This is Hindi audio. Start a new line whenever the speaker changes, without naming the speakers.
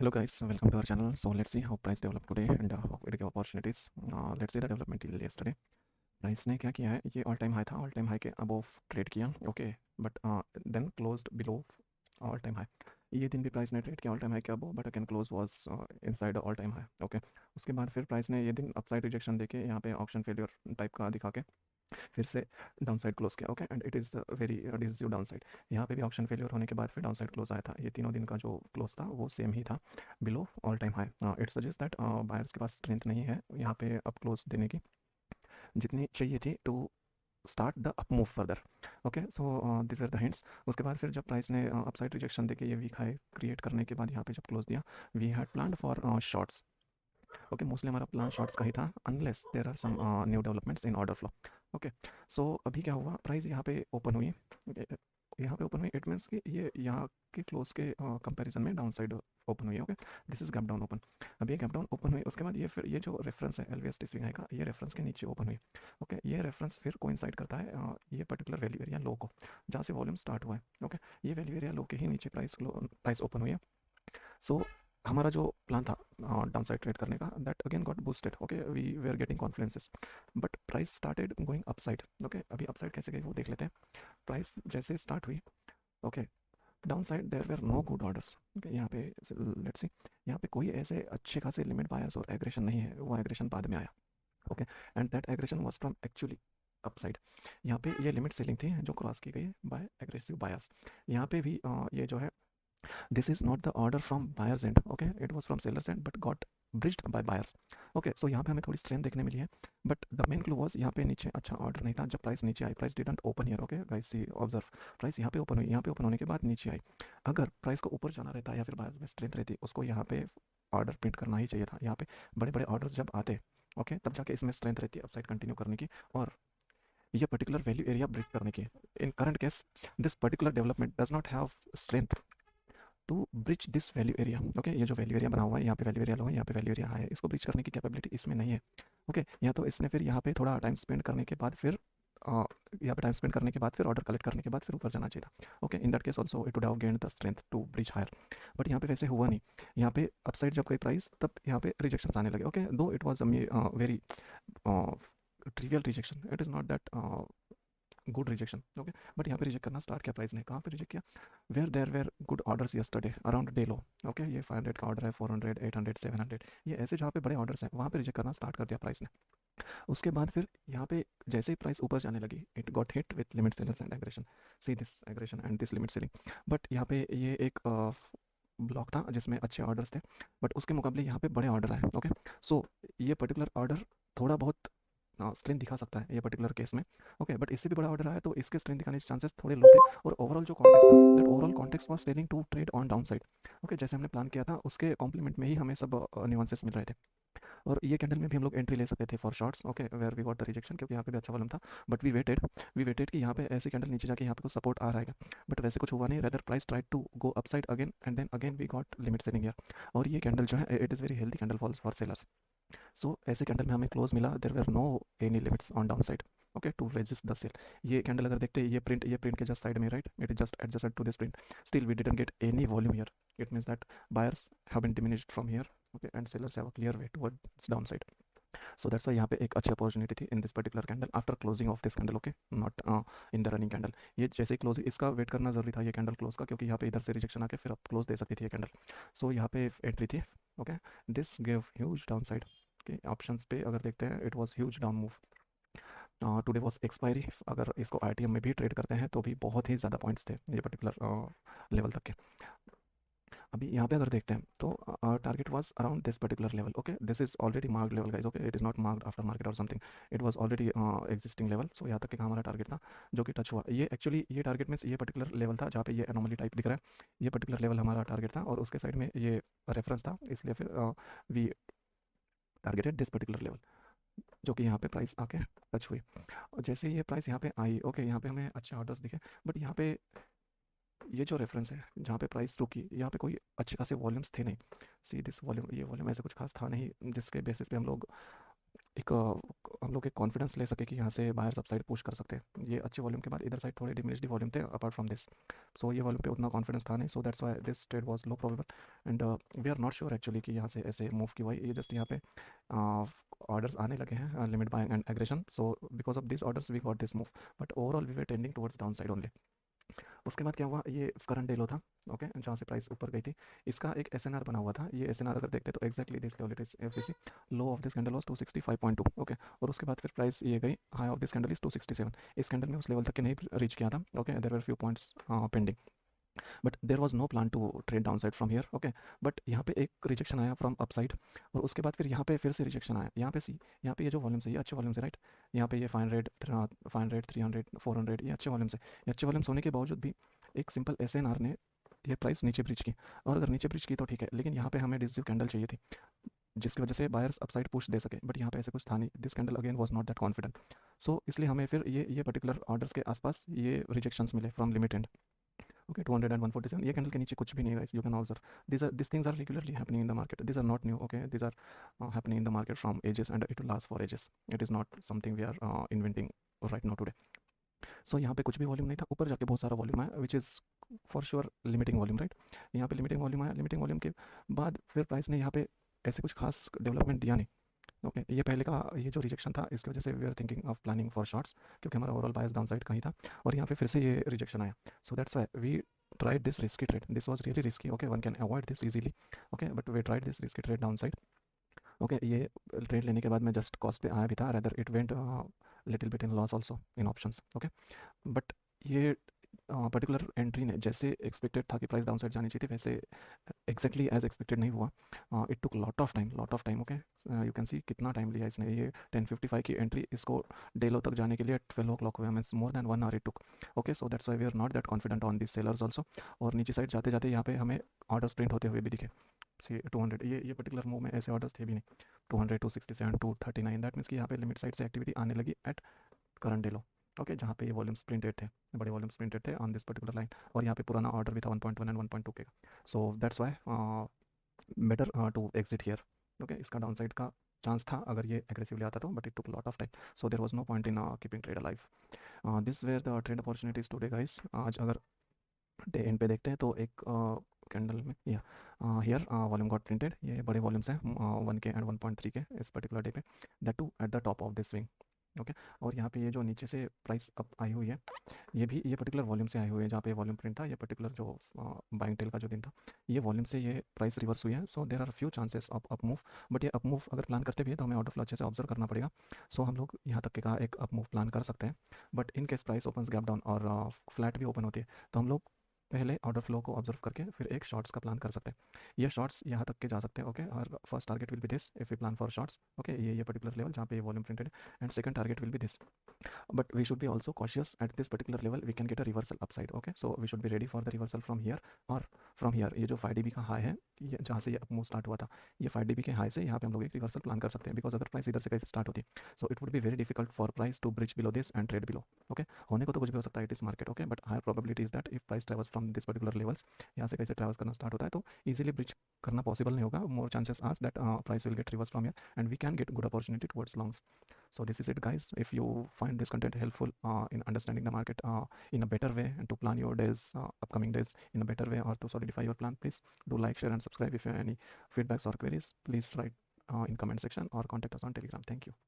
Hello guys, welcome to our channel. So let's see how price developed today and how it gave opportunities. Let's see the development till yesterday. Price ने क्या किया है, ये ऑल टाइम हाई था, ऑल टाइम हाई के अबव ट्रेड किया, okay, but then closed below all time high. ये दिन भी प्राइस ने ट्रेड किया ऑल टाइम हाई के above, but again close was inside all time high, okay. उसके बाद फिर प्राइस ने ये दिन अपसाइड रिजेक्शन देके यहाँ पे ऑप्शन फेलियर टाइप का दिखा के फिर से डाउन साइड क्लोज किया, okay, and it is very decisive down side. यहाँ पे भी ऑप्शन फेलियर होने के बाद फिर डाउन साइड क्लोज आया था. ये तीनों दिन का जो क्लोज था वो सेम ही था, below all time high. It suggest that buyers के पास स्ट्रेंथ नहीं है यहाँ पे अप क्लोज देने की जितनी चाहिए थी to start the up move further, okay. So this were the hints. उसके बाद फिर जब प्राइस ने अपसाइड रिजेक्शन देके ये वीक हाई क्रिएट करने के बाद यहाँ पे जब क्लोज दिया, we had planned for shorts, okay. Mostly हमारा प्लान शॉर्ट्स का ही था unless there are some new developments in order flow, okay. So अभी क्या हुआ, प्राइस यहाँ पे ओपन हुई, यहाँ पे ओपन हुई, इट मीन्स कि ये यहाँ के क्लोज के कंपैरिजन में डाउन साइड ओपन हुई है, okay. This is gap down open. अभी ये गैप डाउन ओपन हुई, उसके बाद ये फिर ये जो रेफरेंस है L V S T swing high का, ये रेफरेंस के नीचे ओपन हुई, ओके. ये रेफरेंस फिर कोइंसाइड करता है ये पर्टिकुलर वैल्यू एरिया लो को, जहाँ से वॉल्यूम स्टार्ट हुआ है, ओके. ये वैल्यू एरिया लो के ही नीचे प्राइस ओपन हुई है. सो हमारा जो प्लान था डाउन साइड ट्रेड करने का, that again got boosted, okay. We were are getting confidences, but price started going upside, okay. अभी अपसाइड कैसे गई वो देख लेते हैं. प्राइस जैसे स्टार्ट हुई, okay, down side there were no good orders, okay. यहाँ पे लेट्स सी, यहाँ पे कोई ऐसे अच्छे खासे लिमिट बायर्स और एग्रेशन नहीं है, वो एग्रेशन बाद में आया, okay. And that aggression was from actually upside. यहाँ पे ये लिमिट सेलिंग थी जो क्रॉस की गई बाय एग्रेसिव बायर्स. यहाँ पे भी ये जो है, this is not the order from buyer's end, okay, it was from seller's end but got bridged by buyers, okay. So यहाँ पे हमें थोड़ी स्ट्रेंथ देखने मिली है, but the main clue was यहाँ पे नीचे अच्छा ऑर्डर नहीं था. जब प्राइस नीचे आई, price didn't open here, okay guys, see observe. Price यहाँ पे ओपन हुई, यहाँ पे ओपन होने के बाद नीचे आई. अगर प्राइस को ऊपर जाना रहता या फिर बायर्स में स्ट्रेंथ रहती, उसको यहाँ पे ऑर्डर प्रिंट करना ही चाहिए था. यहाँ पे बड़े बड़े ऑर्डर्स जब आते, ओके, तब जाके इसमें स्ट्रेंथ रहती है अपसाइड कंटिन्यू करने की और ये पर्टिकुलर वैल्यू एरिया ब्रेक करने की. In current case this particular development does not have strength to bridge this value area, okay. ये जो वैल्यू एरिया बना हुआ है, यहाँ पे वैल्यू एरिया लो है, यहाँ पे वैल्यू एरिया हाई है, इसको ब्रिज करने की कैपेबिलिटी इसमें नहीं है, ओके. या तो इसने फिर यहाँ पे थोड़ा टाइम स्पेंड करने के बाद फिर यहाँ पे टाइम स्पेंड करने के बाद फिर ऑर्डर कलेक्ट करने के बाद फिर ऊपर जाना चाहिए था, okay. In that case also it would have gained the strength to bridge higher, but यहाँ पे वैसे हुआ नहीं. यहाँ पे अपसाइड जब गई प्राइस, तब यहाँ पे रिजेक्शन आने लगे, ओके. दो it was very trivial rejection, it is not that good rejection, okay. But यहाँ पे रिजेक्ट करना स्टार्ट किया प्राइस ने. कहाँ पे रिजेक्ट किया, where there were good orders yesterday around day low, okay. ये 500 का ऑर्डर है, 400, 800, 700, ये ऐसे जहाँ पे बड़े ऑर्डर्स हैं वहाँ पे रिजेक्ट करना स्टार्ट कर दिया प्राइस ने. उसके बाद फिर यहाँ पे जैसे ही प्राइस ऊपर जाने लगी, it got hit with limit sellers and aggression. See this aggression and this limit selling. But यहाँ पे ये एक ब्लॉक था जिसमें अच्छे ऑर्डर्स थे, बट उसके मुकाबले यहाँ पे बड़े ऑर्डर आए, ओके. सो ये पर्टिकुलर ऑर्डर थोड़ा बहुत स्ट्रेंथ दिखा सकता है ये पर्टिकुलर केस में, ओके. बट इससे भी बड़ा ऑर्डर आया तो इसके स्ट्रेंथ दिखाने के चांसेस थोड़े लो थे. और ओवरऑल जो कॉन्टेक्स्ट था, that overall context was telling to trade on down side, okay. जैसे हमने प्लान किया था उसके कॉम्प्लीमेंट में ही हमें सब न्यूएंसेस मिल रहे थे. और ये कैंडल में भी हम लोग एंट्री ले सकते थे for shorts, okay, where we got the rejection, क्योंकि यहाँ पे भी अच्छा वॉल्यूम था. बट वी वेटेड कि यहाँ पे ऐसे कैंडल नीचे जाके यहाँ पे कुछ सपोर्ट आ रहेगा, बट वैसे कुछ हुआ नहीं. Rather price tried to go upside again and then again we got limit selling here. और ये कैंडल जो है, it is very healthy candle for sellers. So ऐसे कैंडल में हमें क्लोज मिला, there were no any limits on down side, okay, to resist the sell. ये कैंडल अगर देखते हैं, ये प्रिंट के जस्ट साइड में, right, it is just adjusted to this print. Still we didn't get any volume here. It means that buyers have been diminished from here, okay, and sellers have a clear way towards down side. So that's why यहाँ पे एक अच्छी अपॉर्चुनिटी थी in this particular candle after closing of this candle, okay, not in the running candle. ये जैसे ही क्लोज, इसका वेट करना जरूरी था ये कैंडल क्लोज का, क्योंकि यहाँ पे इधर से रिजेक्शन आके फिर अब क्लोज दे सकती थी ये कैंडल. सो यहाँ पे एंट्री थी, okay. This give huge down side के ऑप्शंस पे अगर देखते हैं, it was huge down move. Today was expiry. अगर इसको आरटीएम में भी ट्रेड करते हैं तो भी बहुत ही ज़्यादा पॉइंट्स थे ये पर्टिकुलर लेवल तक के. अभी यहाँ पे अगर देखते हैं तो target was around this particular level, okay. This is already marked level guys, okay. It is not marked after market और something, it was already existing level. So यहाँ तक का हमारा टारगेट था जो कि टच हुआ. ये एक्चुअली ये टारगेट में ये पर्टिकुलर लेवल था जहाँ पे ये एनोमली टाइप दिख रहा है. ये पर्टिकुलर लेवल हमारा टारगेट था और उसके साइड में ये रेफरेंस था, इसलिए फिर we targeted this particular level जो कि यहाँ पे प्राइस आके टच हुई. और जैसे ही ये प्राइस यहाँ पे आई, ओके, यहाँ पे हमें अच्छे ऑर्डर्स दिखे. बट यहाँ पे ये जो रेफरेंस है जहाँ पे प्राइस रुकी, यहाँ पे कोई अच्छे खासे वॉल्यूम्स थे नहीं. सी दिस वॉल्यूम, ये वॉल्यूम ऐसे कुछ खास था नहीं जिसके बेसिस पे हम लोग एक हम लोग एक कॉन्फिडेंस ले सके कि यहाँ से बायर्स अपसाइड पुश कर सकते हैं। ये अच्छे वॉल्यूम के बाद इधर साइड थोड़े डिमिनिश्ड वॉल्यूम थे अपार्ट फ्रॉम दिस। सो ये वॉल्यूम पे उतना कॉन्फिडेंस था नहीं, so that's why this trade was low probable and we are not sure actually कि यहाँ से ऐसे मूव की हुई। ये जस्ट यहाँ पे ऑर्डर्स आने लगे हैं, limit buying and aggression, so because of this orders we got this move, but overall we were tending towards down side only. उसके बाद क्या हुआ, ये करंट डेलो था, ओके, जहाँ से प्राइस ऊपर गई थी। इसका एक एसएनआर बना हुआ था। ये एसएनआर अगर देखते तो exactly this level it is FEC, low of this candle was 265.2, okay. और उसके बाद फिर प्राइस ये गई, high of this candle is 267। इस कैंडल में उस लेवल तक के नहीं रीच किया था, okay, there were few points pending, but there was no plan to trade down side from here, okay. But यहाँ पे एक रिजेक्शन आया फ्रॉम अपसाइड, और उसके बाद फिर यहाँ पे फिर से रिजेक्शन आया। यहाँ पे सी, यहाँ पे ये जो वॉल्यूम है ये अच्छे वॉल्यूम से, राइट। यहाँ पे ये 500 300 400, ये अच्छे वॉल्यूम से, ये अच्छे वॉल्यूम्स होने के बावजूद भी एक सिंपल एस एन आर ने ये प्राइस नीचे ब्रिज की। और अगर नीचे ब्रिज की तो ठीक है, लेकिन यहाँ पे हमें डिसिव कैंडल चाहिए थी जिसकी वजह से बायर्स अपसाइड पुश दे सके, बट यहाँ पे ऐसे कुछ था नहीं। This candle again was not that confident, so इसलिए हमें फिर ये पर्टिकुलर ऑर्डर्स के आसपास ये रिजेक्शंस मिले from limit and, okay, 200 and 147, ये कैंडल के नीचे कुछ भी नहीं है guys, you can observe these things are regularly happening in the market, these are not new, okay, these are happening in the market from ages and it will last for ages, it is not something we are inventing right now today. So यहाँ पे कुछ भी वॉल्यूम नहीं था, ऊपर जाके बहुत सारा वॉल्यूम आया which is for sure limiting volume, right. यहाँ पे लिमिटिंग वॉल्यूम आया, लिमिटिंग वॉल्यूम के बाद फिर प्राइस ने यहाँ पे ऐसे कुछ खास डेवलपमेंट दिया नहीं, ओके। ये पहले का ये जो रिजेक्शन था इसकी वजह से we are thinking of planning for shorts, क्योंकि हमारा ओवरऑल बायस डाउन साइड कहीं था, और यहाँ पे फिर से ये रिजेक्शन आया। So that's why we tried this risky trade, this was really risky, okay, one can avoid this easily, okay, but we tried this risky trade downside, okay। ये ट्रेड लेने के बाद मैं जस्ट कॉस्ट पे आया भी था, rather it went little bit in loss also in options, okay, but ये पर्टिकुलर एंट्री ने जैसे एक्सपेक्टेड था कि प्राइस डाउन साइड जानी चाहिए थी, वैसे एग्जैक्टली एज एक्सपेक्टेड नहीं हुआ। It took lot of time, okay. You can see कितना टाइम लिया इसने। ये 10:55 की एंट्री, इसको डेलो तक जाने के लिए 12 o'clock हुआ, means more than 1 hour it took, okay. So that's why we are not that confident on this sellers also. और नीचे साइड जाते जाते यहाँ पे हमें ऑर्डर्स प्रिंट होते हुए भी दिखे, सी 200, ये पर्टिकुलर मूव में ऐसे ऑर्डर्स थे भी नहीं। 200 267 239, दैट मीन्स कि यहाँ पे लिमिट साइड से एक्टिविटी आने लगी एट करंट डेलो, ओके, जहाँ पे ये वॉल्यूम्स प्रिंटेड थे, बड़े वॉल्यूम्स प्रिंटेड थे ऑन दिस पर्टिकुलर लाइन। और यहाँ पे पुराना ऑर्डर भी था 1.1 एंड 1.2 के का, so that's why better to exit here, okay. इसका डाउन साइड का चांस था अगर ये एग्रेसिवली आता तो, but it took lot of time, so there was no point in keeping trade alive. This where the trade opportunities today guys. आज अगर डे एंड पे देखते हैं तो एक कैंडल में या हियर वॉल्यूम गॉट प्रिंटेड, ये बड़े वॉल्यूम्स हैं 1 के एंड 1.3 के इस पर्टिकुलर डे पे, that too at the top of this swing, okay. और यहाँ पे ये जो नीचे से प्राइस अप आई हुई है, ये भी ये पर्टिकुलर वॉल्यूम से आई हुई है, जहाँ पे वॉल्यूम प्रिंट था, ये पर्टिकुलर जो बाइंग टेल का जो दिन था, ये वॉल्यूम से ये प्राइस रिवर्स हुई है। So there are few chances of up move, but ये अप मूव अगर प्लान करते भी है तो हमें ऑर्डर फ्लो अच्छे से ऑब्जर्व करना पड़ेगा। सो हम लोग यहाँ तक के का एक अप मूव प्लान कर सकते हैं, but in case price open gap down और फ्लैट भी ओपन होती है तो हम लोग पहले ऑर्डर फ्लो को ऑब्जर्व करके फिर एक शॉर्ट्स का प्लान कर सकते हैं। ये शॉर्ट्स यहाँ तक के जा सकते हैं, ओके। और first target will be this if we plan for shorts, okay, ये पर्टिकुलर लेवल जहाँ पे ये वॉल्यूम प्रिंटेड है, and second target will be this, but we should be also cautious at this particular level, we can get a reversal upside, okay, so we should be ready for the reversal from here or from here। ये जो 5 dB का हाई है, ये जहाँ से ये अप मूव स्टार्ट हुआ था, ये 5 dB के हाई से यहाँ पे हम लोग एक रिवर्सल प्लान कर सकते हैं, बिकॉज अगर प्राइस इधर से कैसे स्टार्ट होती है, so it would be very difficult for price to bridge below this and trade below, okay. होने को तो कुछ भी हो सकता है, it is market, okay, but higher probability is that if price travels from this particular levels, यहाँ से कैसे ट्रेवल्स करना स्टार्ट होता है तो इजीली ब्रिज करना पॉसिबल नहीं होगा, more chances are that price will get reverse from here and we can get good opportunity towards longs. So this is it guys, if you find this content helpful in understanding the market in a better way and to plan your days, upcoming days in a better way, or to solidify your plan, please do like, share and subscribe. If you have any feedbacks or queries, please write in comment section or contact us on Telegram. Thank you.